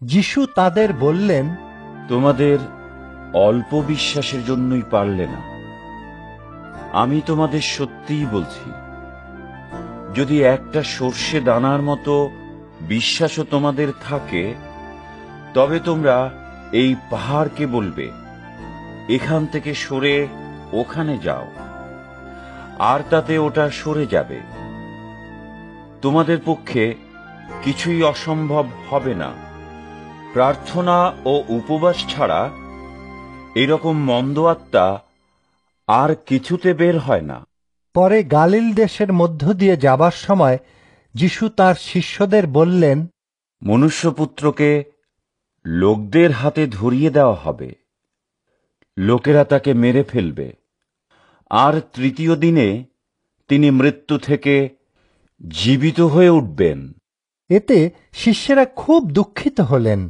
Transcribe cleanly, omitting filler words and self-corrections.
যিশু তাদের বললেন, তোমাদের অল্প বিশ্বাসের জন্যই পারলে না। আমি তোমাদের সত্যিই বলছি, যদি একটা সর্ষে দানার মতো বিশ্বাসও তোমাদের থাকে, তবে তোমরা এই পাহাড়কে বলবে, এখান থেকে সরে ওখানে যাও, আর তাতে ওটা সরে যাবে। তোমাদের পক্ষে কিছুই অসম্ভব হবে না। প্রার্থনা ও উপবাস ছাড়া এরকম মন্দ আত্মা আর কিছুতে বের হয় না। পরে গালিল দেশের মধ্য দিয়ে যাবার সময় যিশু তার শিষ্যদের বললেন, মনুষ্যপুত্রকে লোকদের হাতে ধরিয়ে দেওয়া হবে, লোকেরা তাকে মেরে ফেলবে, আর তৃতীয় দিনে তিনি মৃত্যু থেকে জীবিত হয়ে উঠবেন। এতে শিষ্যেরা খুব দুঃখিত হলেন।